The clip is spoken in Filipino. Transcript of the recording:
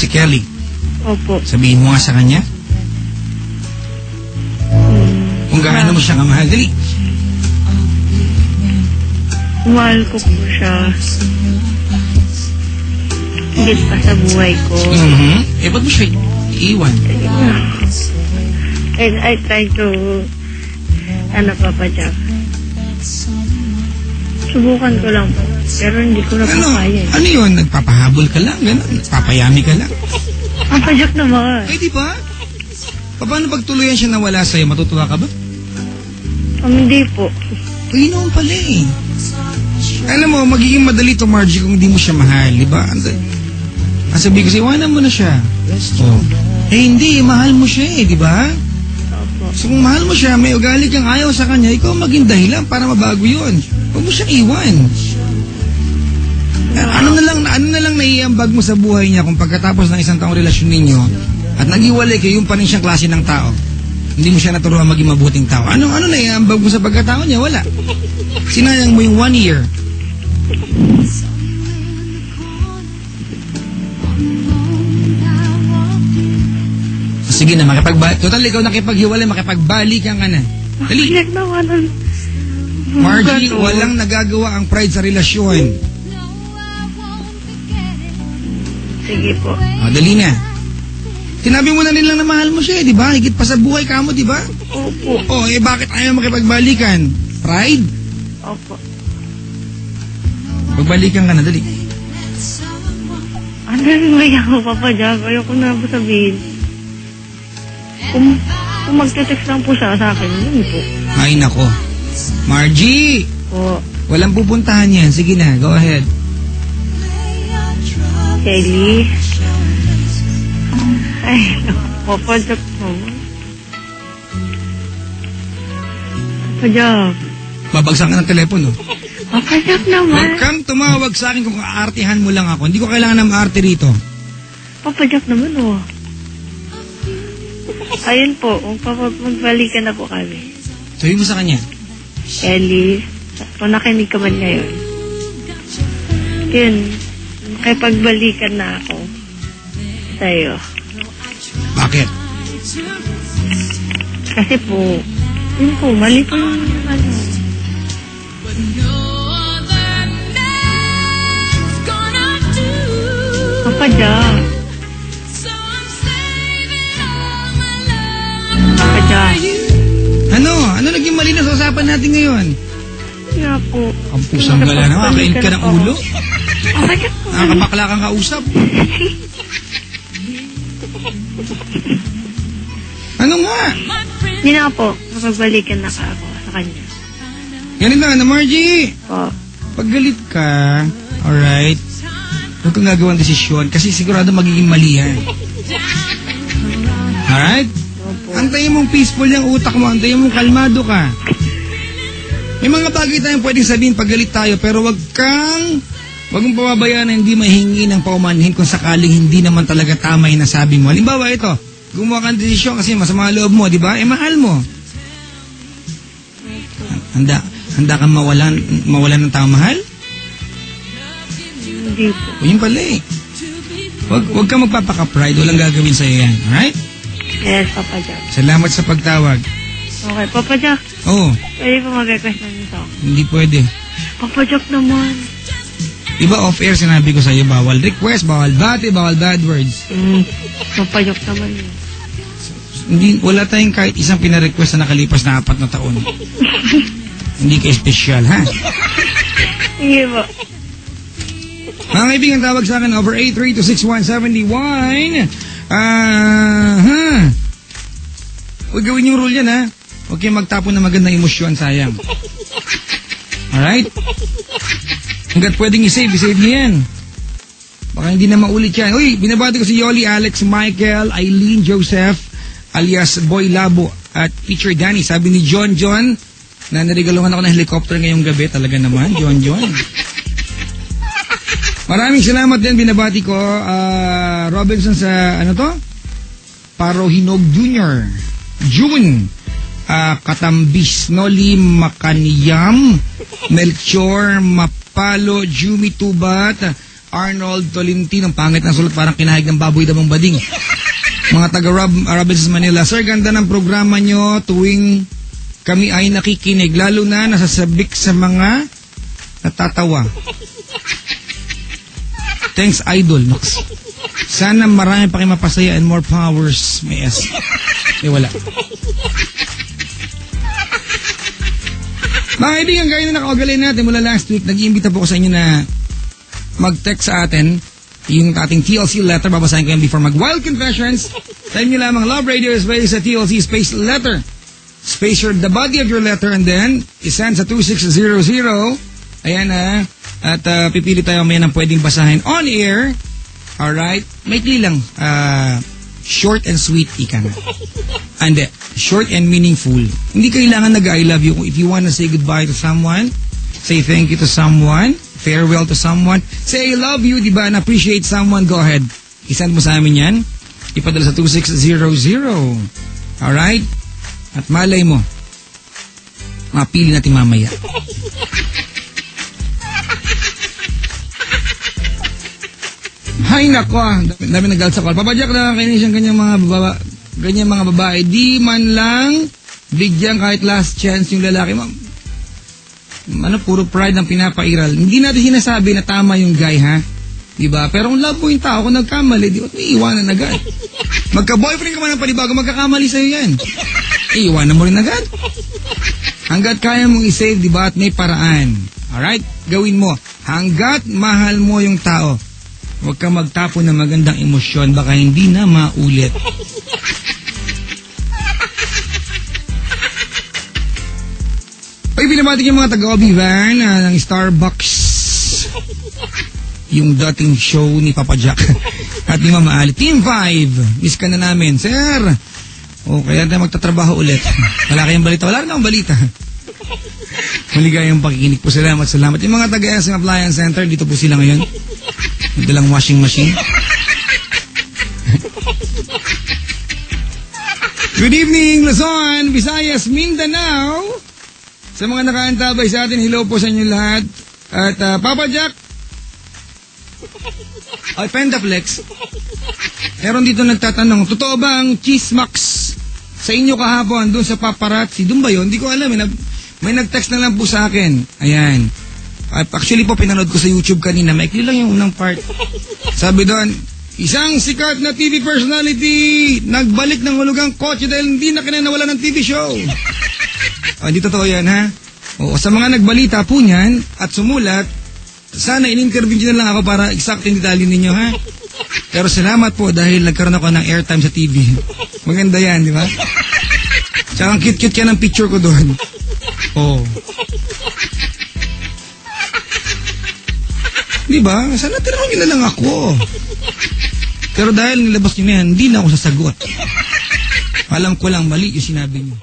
si Kelly. Opo. Sabihin mo nga sa kanya. Kung gaano mo siya kamahal. Dali. Mahal ko po siya. Higit pa sa buhay ko. Ba't mo siya iiwan? And I try to, Papa Jack. Subukan ko lang po. Pero hindi ko na po kaya. Ano yun? Nagpapahabol ka lang? Gano'n? Nagpapayami ka lang? Papa Jack naman. Ay, di ba? Paano pag tuluyan siya nawala sa'yo? Matutuwa ka ba? Hindi po. Ay, naman pala eh. Alam mo, magiging madali to, Margie, kung hindi mo siya mahal, di ba? Ang sabi ko, iwanan mo na siya. Oh. Hindi, mahal mo siya eh, di ba? Opo. So kung mahal mo siya, may ugali kang ayaw sa kanya, ikaw maging dahilan para mabago yun. Huwag mo siyang iwan. Ano na lang naiambag mo sa buhay niya kung pagkatapos ng isang taong relasyon ninyo at nag-iwalay kayo, yung pa rin siyang klase ng tao. Hindi mo siya naturuan maging mabuting tao. Ano naiambag mo sa pagkatao niya? Wala. Sinayang mo yung 1 year. Sige na, total ikaw nakipaghiwalay, makipagbalikan ka na. Dali. Margie, walang nagagawa ang pride sa relasyon. Sige po. Dali na. Tinabi mo na nilang na mahal mo siya, di ba? Higit pa sa buhay ka mo, di ba? Opo. Bakit ayaw makipagbalikan? Pride? Opo. Pagbalikan ka na, dali. Ano yung maya ko, Papa Jack? Ayoko na po sabihin. Kung magte-text lang po siya sa akin, yun po. Ay, nako. Margie! Po. Walang pupuntahan yan. Sige na, go ahead. Kelly. Ay, Papa Jack naman. Papa Jack. Babagsak ka ng telepono. Papa Jack naman. Huwag kang tumawag sa akin kung aartihan mo lang ako. Hindi ko kailangan ng arte rito. Papa Jack naman, Ayun po, magbalikan na po kami. Sabi mo sa kanya. Kelly, kung nakinig ka man ngayon. Yun, makipagbalikan na ako sa'yo. Bakit? Kasi po, yun po, mali po yung Papa Jack. Papa Jack. Ano naging mali na sa usapan natin ngayon? Nga po. Ang pusang gala na, makain ka ng ulo. Papa Jack. Nakakabakla kang kausap. Ano nga? Hindi na po, mapagbalikan na ka ako sa kanya. Ganito na, Margie. Pag galit ka, alright, huwag kang gagawang desisyon kasi sigurado magiging mali yan. Alright? Antayin mong peaceful yung utak mo, antayin mong kalmado ka. May mga bagay tayong pwedeng sabihin pag galit tayo, pero huwag mong pababayaan na hindi mahingi ng paumanhin kung sakaling hindi naman talaga tama yung nasabi mo. Halimbawa ito, gumawa kang desisyon kasi masama loob mo, di ba? Mahal mo. Handa kang mawalan ng tao mahal? Hindi po. Yun pala eh. Huwag kang magpapaka-pride, walang gagawin sa'yo yan. Alright? Yes, Papa Jack. Salamat sa pagtawag. Okay, Papa Jack. Oo. Pwede po mag-request na nito. Hindi pwede. Papa Jack naman. Diba off-air sinabi ko sa'yo, bawal request, bawal bati, bawal bad words. Papa Jack naman yun. Wala tayong kahit isang pinarequest na nakalipas na 4 na taon. Hindi ka espesyal, ha? Hindi ba? Mga kaibigan, tawag sa akin over 8326171. Huwag gawin yung rule yan, ha? Huwag kayong magtapon ng magandang emosyon, sayang. Alright? Hanggat pwedeng i-save nyo yan. Baka hindi na maulit yan. Uy, binabati ko si Yoli, Alex, Michael, Eileen, Joseph, alias Boy Labo, at Teacher Danny. Sabi ni John, na narigaluhan ako ng helicopter ngayong gabi. Talaga naman, John. Maraming salamat din, binabati ko. Robinson sa, Parohinog Jr. June. Katambis, Noli Makaniyam, Melchor Mapalo, Jumi Tubat, Arnold Tolentino, pangit ng sulat, parang kinahig ng baboy damang bading. Mga taga Robinsons Manila, sir, ganda ng programa nyo tuwing kami ay nakikinig, lalo na nasasabik sa mga natatawa. Thanks, Idol. Max. Sana marami pa kayo mapasaya and more powers. May S. Wala. Mga kaibigan, gaya na nakaugalay natin mula last week, nag-iimbita po ko sa inyo na mag-text sa atin yung ating TLC letter. Babasahin ko yan before mag-Wild Confessions. Time nyo lamang, Love Radio is based sa TLC space letter. Space the body of your letter and then isend sa 2600. Ayan na. At pipili tayo may nang pwedeng basahin on air. Alright? Maikli lang. Short and sweet, ika na. And short and meaningful. Hindi kailangan nag-I love you. If you wanna say goodbye to someone, say thank you to someone, farewell to someone, say I love you, diba? And appreciate someone, go ahead. Isend mo sa amin yan. Ipadala sa 2600. Alright? At malay mo, mapili natin mamaya. Hay nako, dami nagalit sa call. Papadyak na kainis yung kanyang mga babae. Di man lang bigyan kahit last chance yung lalaki. Puro pride ang pinapairal. Hindi natin sinasabi na tama yung guy, ha? Diba? Pero kung love mo yung tao, kung nagkamali, di ba't may iwanan agad? Magka-boyfriend ka man ng panibago, magkakamali sa'yo yan. Iwanan mo rin agad. Hanggat kaya mong isave, diba? At may paraan. Alright? Gawin mo. Hanggat mahal mo yung tao, huwag ka magtapon ng magandang emosyon, baka hindi na maulit. Ay, binabati yung mga taga-Obi Van ng Starbucks. Yung dating show ni Papa Jack at ni Mama Ali. Team 5, miss ka na namin. Sir, kaya tayo magtatrabaho ulit. Wala kayong balita? Wala rin akong balita. Maligayang pakikinig po. Salamat. Yung mga taga-SM Appliance Center, dito po sila ngayon. Dalang washing machine. Good evening, Luzon, Visayas, Mindanao. Sa mga nakaantabay sa atin, hello po sa inyo lahat. At Papa Jack, Pendaflex, meron dito nagtatanong, totoo ba ang Chismax sa inyo kahapon doon sa paparazzi? Doon ba yun? Hindi ko alam. May nag-text na lang po sa akin. Ayan. Actually po, pinanood ko sa YouTube kanina. Maikli lang yung unang part. Sabi doon, isang sikat na TV personality nagbalik ng hulugang kotse dahil hindi na kinanawala ng TV show. Hindi totoo yan, ha? Sa mga nagbalita po niyan at sumulat, sana in-interview na lang ako para eksakto yung detalye ninyo, ha? Pero salamat po dahil nagkaroon ako ng airtime sa TV. Maganda yan, di ba? Tsaka ang cute-cute ka ng picture ko doon. Di ba? Sana tinanong nyo na lang ako. Pero dahil nilabas nyo na yan, hindi na ako sasagot. Alam ko lang mali yung sinabi nyo.